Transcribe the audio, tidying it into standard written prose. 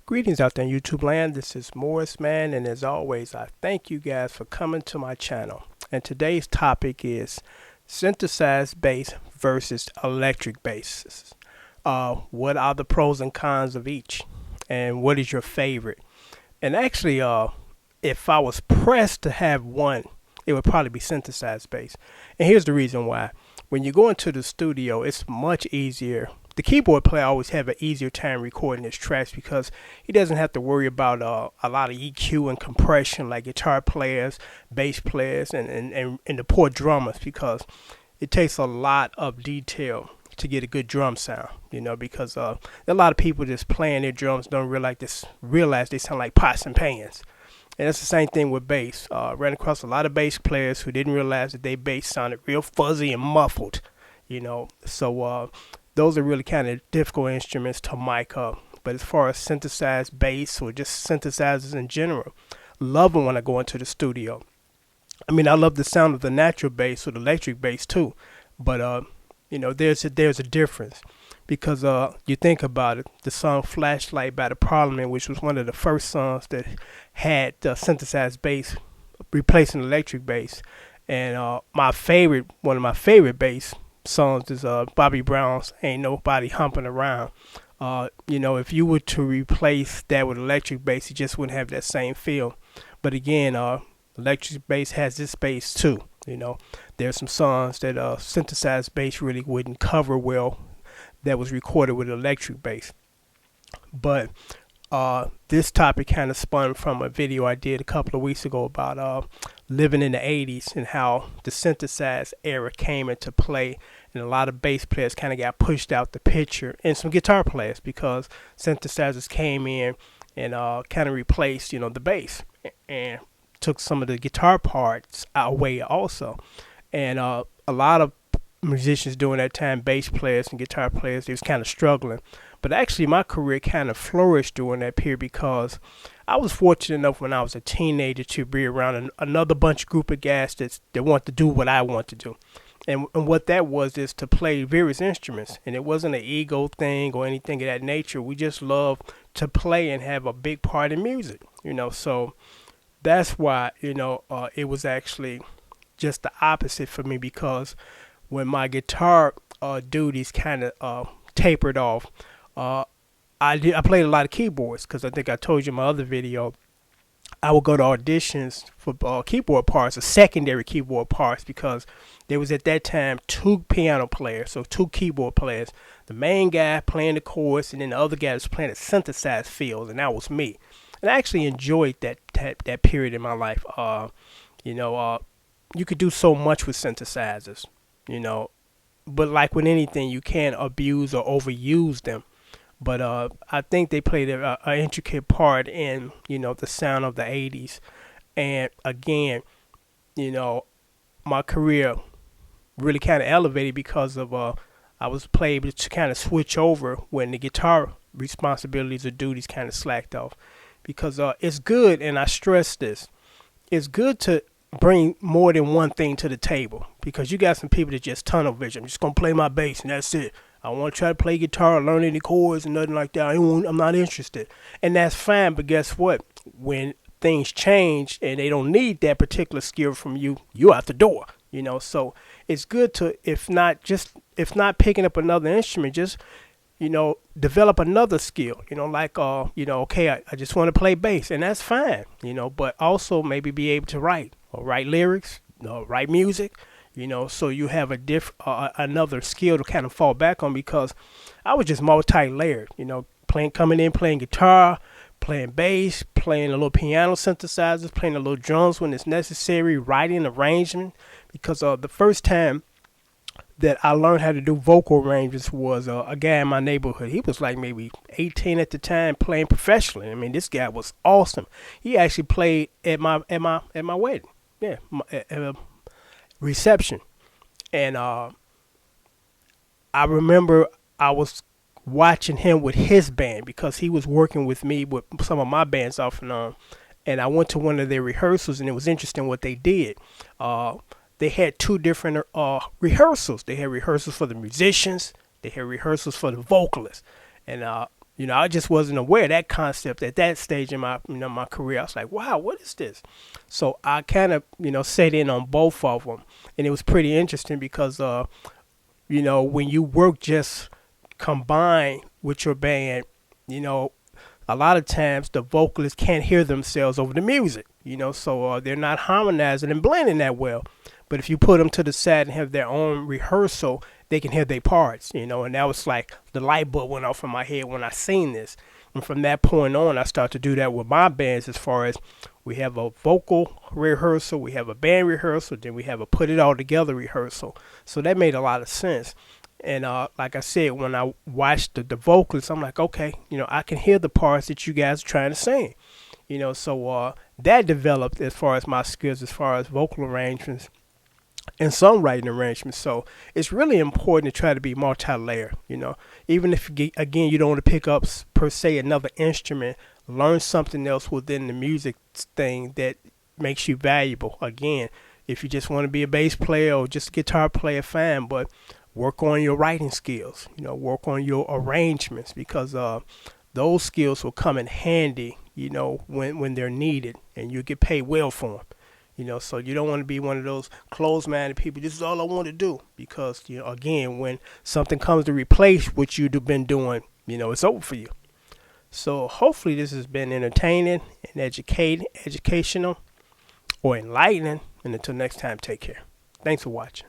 Greetings out there in YouTube land. This is Morrisman, and as always, I thank you guys for coming to my channel. And today's topic is synthesized bass versus electric basses. What are the pros and cons of each, and what is your favorite? And actually, if I was pressed to have one, it would probably be synthesized bass. And here's the reason why. When you go into the studio, it's much easier. The keyboard player always have an easier time recording his tracks because he doesn't have to worry about a lot of EQ and compression like guitar players, bass players, and the poor drummers, because it takes a lot of detail to get a good drum sound, because a lot of people just playing their drums don't realize they sound like pots and pans. And that's the same thing with bass. Ran across a lot of bass players who didn't realize that their bass sounded real fuzzy and muffled, So those are really kind of difficult instruments to mic up. But as far as synthesized bass or just synthesizers in general, love them when I go into the studio. I mean, I love the sound of the natural bass or the electric bass too. But, there's a difference. Because you think about it, the song Flashlight by the Parliament, which was one of the first songs that had synthesized bass replacing electric bass. And one of my favorite bass songs is Bobby Brown's Ain't Nobody Humping Around. If you were to replace that with electric bass, you just wouldn't have that same feel. But again, electric bass has this bass too. There's some songs that synthesized bass really wouldn't cover well that was recorded with electric bass. But this topic kind of spun from a video I did a couple of weeks ago about living in the 80s and how the synthesized era came into play, and a lot of bass players kind of got pushed out the picture, and some guitar players, because synthesizers came in and kind of replaced the bass and took some of the guitar parts away also. And a lot of musicians during that time, bass players and guitar players, they was kind of struggling. But actually my career kind of flourished during that period, because I was fortunate enough when I was a teenager to be around another group of guys that want to do what I want to do. And what that was is to play various instruments. And it wasn't an ego thing or anything of that nature. We just loved to play and have a big part in music, So that's why, it was actually just the opposite for me, because when my guitar duties kind of tapered off, I played a lot of keyboards, because I think I told you in my other video, I would go to auditions for keyboard parts, or secondary keyboard parts, because there was at that time 2 piano players, so 2 keyboard players. The main guy playing the chords, and then the other guy was playing the synthesized fields, and that was me. And I actually enjoyed that period in my life. You could do so much with synthesizers. But like with anything, you can't abuse or overuse them. But I think they played an intricate part in, the sound of the 80s. And again, my career really kind of elevated because of I was able to kind of switch over when the guitar responsibilities or duties kind of slacked off. Because it's good, and I stress this, it's good to bring more than one thing to the table, because you got some people that just tunnel vision. I'm just gonna play my bass and that's it. I want to try to play guitar or learn any chords and nothing like that. I'm not interested, and that's fine. But guess what? When things change and they don't need that particular skill from you, you're out the door. So it's good to, if not picking up another instrument, just develop another skill, okay, I just want to play bass, and that's fine, but also maybe be able to write lyrics, write music, so you have another skill to kind of fall back on, because I was just multi-layered, playing guitar, playing bass, playing a little piano synthesizers, playing a little drums when it's necessary, writing, arrangement, because the first time that I learned how to do vocal arrangements was a guy in my neighborhood. He was like maybe 18 at the time, playing professionally. I mean, this guy was awesome. He actually played at my wedding, at a reception. And I remember I was watching him with his band, because he was working with me with some of my bands off and on. And I went to one of their rehearsals, and it was interesting what they did. They had 2 different rehearsals. They had rehearsals for the musicians. They had rehearsals for the vocalists. And I just wasn't aware of that concept at that stage in my career. I was like, wow, what is this? So I kind of set in on both of them, and it was pretty interesting because when you work just combined with your band, you know, a lot of times the vocalists can't hear themselves over the music, so they're not harmonizing and blending that well. But if you put them to the side and have their own rehearsal, they can hear their parts, and that was like the light bulb went off in my head when I seen this. And from that point on, I started to do that with my bands as far as we have a vocal rehearsal, we have a band rehearsal, then we have a put it all together rehearsal. So that made a lot of sense. And like I said, when I watched the vocals, I'm like, okay, I can hear the parts that you guys are trying to sing. So that developed as far as my skills, as far as vocal arrangements and songwriting arrangements. So it's really important to try to be multi-layered. Even if again you don't want to pick up per se another instrument, learn something else within the music thing that makes you valuable. Again, if you just want to be a bass player or just a guitar player, fine, but work on your writing skills. Work on your arrangements, because those skills will come in handy. When they're needed, and you get paid well for them. So you don't want to be one of those closed-minded people. This is all I want to do, because again, when something comes to replace what you've been doing, it's over for you. So hopefully this has been entertaining and educational or enlightening. And until next time, take care. Thanks for watching.